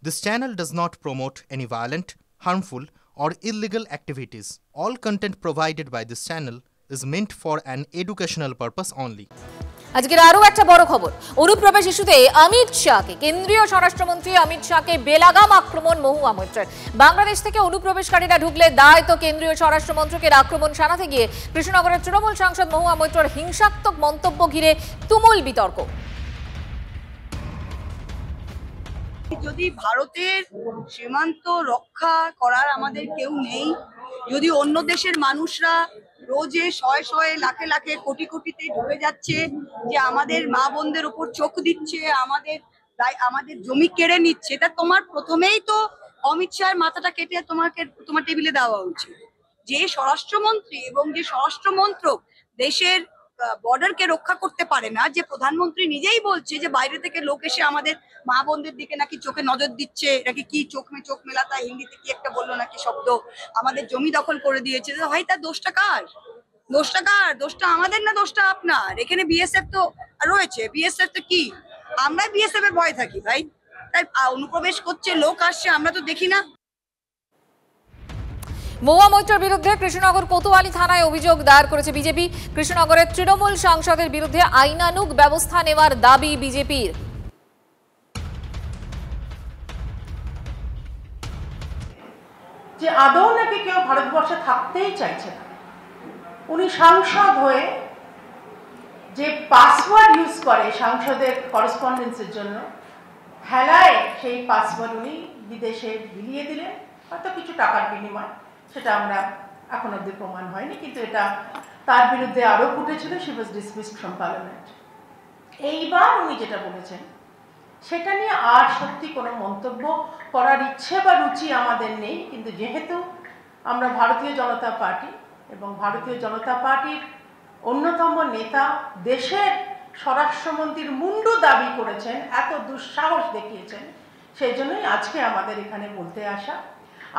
This channel does not promote any violent, harmful, or illegal activities. All content provided by this channel is meant for an educational purpose only. আজকের আরো একটা বড় খবর, অনুপ্রবেশ ইস্যুতে অমিত শাহকে, কেন্দ্রীয় স্বরাষ্ট্রমন্ত্রী অমিত শাহকে বেলাগাম আক্রমণ মহুয়া মৈত্রের। বাংলাদেশ থেকে অনুপ্রবেশকারীরা ঢুকলে দায় তো কেন্দ্রীয় স্বরাষ্ট্রমন্ত্রকের। আক্রমণ শানাতে গিয়ে কৃষ্ণনগরের তৃণমূল সাংসদ মহুয়া মৈত্রের হিংসাত্মক মন্তব্য ঘিরে তুমুল বিতর্ক। যদি ভারতের সীমান্ত রক্ষা করার আমাদের কেউ নেই, যদি অন্য দেশের মানুষরা রোজে শয়ে শয়ে লাখে লাখে কোটি কোটিতে ঢুকে যাচ্ছে, যে আমাদের মা বোনদের উপর চোখ দিচ্ছে, আমাদের জমি কেড়ে নিচ্ছে, তা তোমার প্রথমেই তো অমিত শাহের মাথাটা কেটে তোমার টেবিলে দেওয়া উচিত। যে স্বরাষ্ট্রমন্ত্রী এবং যে স্বরাষ্ট্র মন্ত্রক দেশের বর্ডারকে রক্ষা করতে পারে না, যে প্রধানমন্ত্রী নিজেই বলছে যে বাইরে থেকে লোক এসে আমাদের মা বোনদের দিকে নাকি চোখে নজর দিচ্ছে, নাকি কি চোখ মেলাতা হিন্দিতে কি একটা বললো নাকি শব্দ, আমাদের জমি দখল করে দিয়েছে। ভাই, তার দোষটা কার? দোষটা আমাদের না দোষটা আপনার? এখানে বিএসএফ তো রয়েছে, বিএসএফ তো কি আমরা বিএসএফ এর ভয় থাকি ভাই? তাই অনুপ্রবেশ করছে, লোক আসছে, আমরা তো দেখি না। মহুয়া মৈত্রের বিরুদ্ধে কৃষ্ণনগর কোতোয়ালি থানায় অভিযোগ দায়ের করেছে বিজেপি। কৃষ্ণনগরের তৃণমূল সাংসদের বিরুদ্ধে আইনানুগ ব্যবস্থা নেওয়ার দাবি বিজেপির। যে আদৌ নাকি কেউ ভারতবর্ষে থাকতেই চাইছে না। উনি সাংসদ হয়ে যে পাসওয়ার্ড ইউজ করে সংসদের করেসপন্ডেন্সের জন্য, হেলায় সেই পাসওয়ার্ড উনি বিদেশে বিলিয়ে দিলেন, হয়তো কিছু টাকার বিনিময়, সেটা আমরা এখন অব্দি প্রমাণ হয়নি, কিন্তু এটা তার বিরুদ্ধে আরোপ উঠেছিল। She was dismissed from parliament. এইবার উনি যেটা বলেছেন সেটা নিয়ে আর সত্যি কোনো মন্তব্য করার ইচ্ছে বা রুচি আমাদের নেই, কিন্তু যেহেতু আমরা ভারতীয় জনতা পার্টি এবং ভারতীয় জনতা পার্টির অন্যতম নেতা দেশের স্বরাষ্ট্রমন্ত্রীর মুন্ডু দাবি করেছেন, এত দুঃসাহস দেখিয়েছেন, সেই জন্যই আজকে আমাদের এখানে বলতে আসা।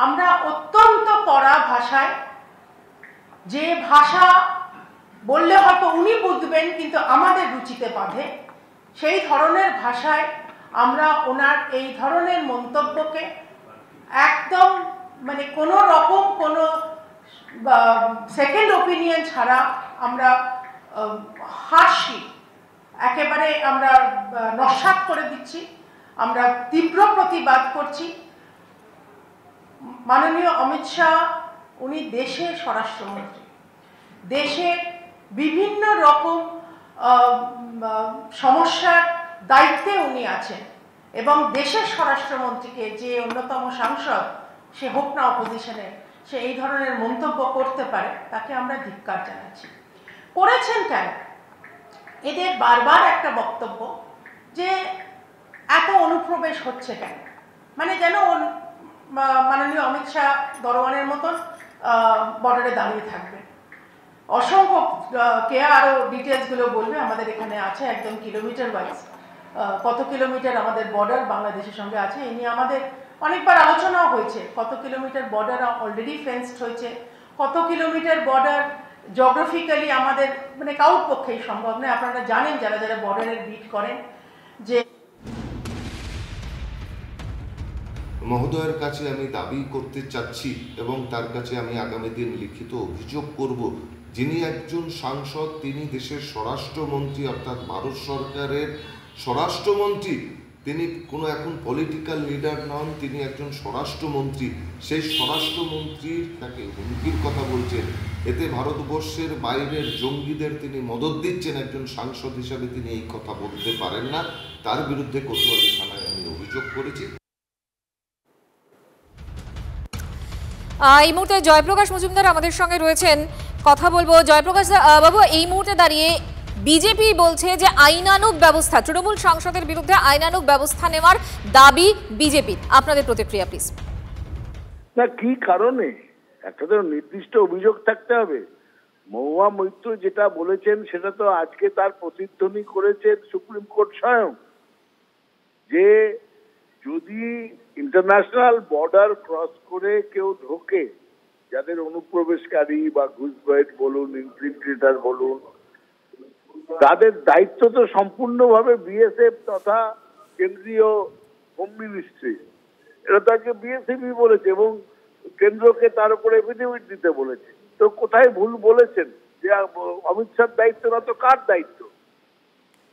আমরা অত্যন্ত কড়া ভাষায়, যে ভাষা বললে হয়তো উনি বুঝবেন কিন্তু আমাদের রুচিতে বাঁধে, সেই ধরনের ভাষায় আমরা ওনার এই ধরনের মন্তব্যকে একদম কোনো রকম কোনো সেকেন্ড ওপিনিয়ন ছাড়া আমরা হাসি, একেবারে আমরা নস্যাৎ করে দিচ্ছি, আমরা তীব্র প্রতিবাদ করছি। মাননীয় অমিত শাহ উনি দেশের স্বরাষ্ট্রমন্ত্রী, দেশের বিভিন্ন রকম সমস্যার দায়িত্বে উনি আছেন, এবং দেশের স্বরাষ্ট্রমন্ত্রীকে যে অন্যতম সাংসদ, সে হোক না অপোজিশনে, সে এই ধরনের মন্তব্য করতে পারে, তাকে আমরা ধিক্কার জানাচ্ছি। করেছেন কেন? এদের বারবার একটা বক্তব্য যে এত অনুপ্রবেশ হচ্ছে কেন, যেন মাননীয় অমিত শাহ দরওয়ানের মতন বর্ডারে দাঁড়িয়ে থাকবে। অসংখ্য কে আরো ডিটেলসগুলো বলবে, আমাদের এখানে আছে একদম কিলোমিটার ওয়াইজ কত কিলোমিটার আমাদের বর্ডার বাংলাদেশের সঙ্গে আছে। এই নিয়ে আমাদের অনেকবার আলোচনাও হয়েছে, কত কিলোমিটার বর্ডার অলরেডি ফেন্সড হয়েছে, কত কিলোমিটার বর্ডার জিওগ্রাফিক্যালি আমাদের কারোর পক্ষেই সম্ভব নয়। আপনারা জানেন যারা যারা বর্ডারের বিট করেন, যে মহোদয়ের কাছে আমি দাবি করতে চাচ্ছি এবং তার কাছে আমি আগামী দিন লিখিত অভিযোগ করব, যিনি একজন সাংসদ, তিনি দেশের স্বরাষ্ট্রমন্ত্রী, অর্থাৎ ভারত সরকারের স্বরাষ্ট্রমন্ত্রী, তিনি কোনো এখন পলিটিক্যাল লিডার নন, তিনি একজন স্বরাষ্ট্রমন্ত্রী। সেই স্বরাষ্ট্রমন্ত্রীর তাকে হুমকির কথা বলছেন, এতে ভারতবর্ষের বাইরের জঙ্গিদের তিনি মদত দিচ্ছেন। একজন সাংসদ হিসাবে তিনি এই কথা বলতে পারেন না। তার বিরুদ্ধে কোতোয়ালি থানায় আমি অভিযোগ করেছি। এই মুহূর্তে জয়প্রকাশ মজুমদার আমাদের সঙ্গে রয়েছেন, কথা বলবো। জয়প্রকাশ বাবু, এই মুহূর্তে দাঁড়িয়ে বিজেপি বলছে যে আইনানুগ ব্যবস্থা, তৃণমূল সাংসদের বিরুদ্ধে আইনানুগ ব্যবস্থা নেওয়ার দাবি বিজেপির, আপনাদের প্রতিক্রিয়া প্লিজ। না, কি কারণে? একটা তো নির্দিষ্ট অভিযোগ থাকতে হবে। মহুয়া মৈত্র যেটা বলেছেন সেটা তো আজকে তার প্রতিধ্বনি করেছেন সুপ্রিম কোর্ট স্বয়ং, যে যদি ইন্টারন্যাশনাল বর্ডার ক্রস করে কেউ ঢোকে, যাদের অনুপ্রবেশকারী বা ঘুষপেট বলুন, ইনফিল্ট্রেটর বলুন, তাদের দায়িত্ব তো সম্পূর্ণভাবে বিএসএফ তথা কেন্দ্রীয় হোম মিনিস্ট্রি। এটা তো আজকে বিএসইবি বলেছে এবং কেন্দ্রকে তার উপরে এফিডেভিট দিতে বলেছে। তো কোথায় ভুল বলেছেন? যে অমিত শাহর দায়িত্ব না তো কার দায়িত্ব?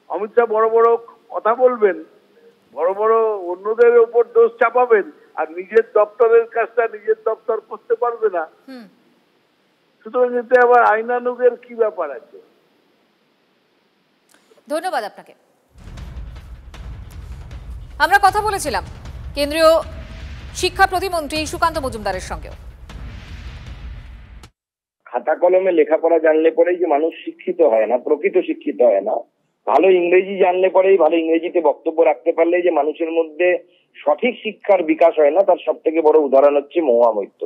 অমিত শাহ বড় বড় কথা বলবেন, বড় বড় অন্যদের উপর দোষ চাপাবেন, আর নিজের দপ্তরের কাজটা নিজের দপ্তর করতে পারবে না। সুতরাং এতে আবার আইনানুগের কি ব্যাপার আছে? ধন্যবাদ আপনাকে। আমরা কথা বলেছিলাম কেন্দ্রীয় শিক্ষা প্রতিমন্ত্রী সুকান্ত মজুমদারের সঙ্গেও। খাতা কলমে লেখাপড়া জানলে পরেই যে মানুষ শিক্ষিত হয় না, প্রকৃত শিক্ষিত হয় না। ভালো ইংরেজি জানলে পরেই, ভালো ইংরেজিতে বক্তব্য রাখতে পারলে যে মানুষের মধ্যে সঠিক শিক্ষার বিকাশ হয় না, তার সব থেকে বড় উদাহরণ হচ্ছে মহুয়া মৈত্র।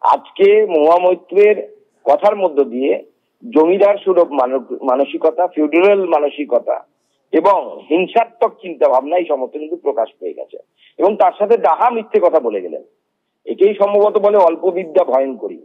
আজকে মহুয়া মৈত্রের কথার মধ্য দিয়ে জমিদার সুলভ মানসিকতা, ফিউডাল মানসিকতা এবং হিংসাত্মক চিন্তা ভাবনা এই সমস্ত কিন্তু প্রকাশ পেয়ে গেছে। এবং তার সাথে ডাহা মিথ্যে কথা বলে গেলেন। এটাই সম্ভবত বলে অল্প বিদ্যা ভয়ঙ্করী।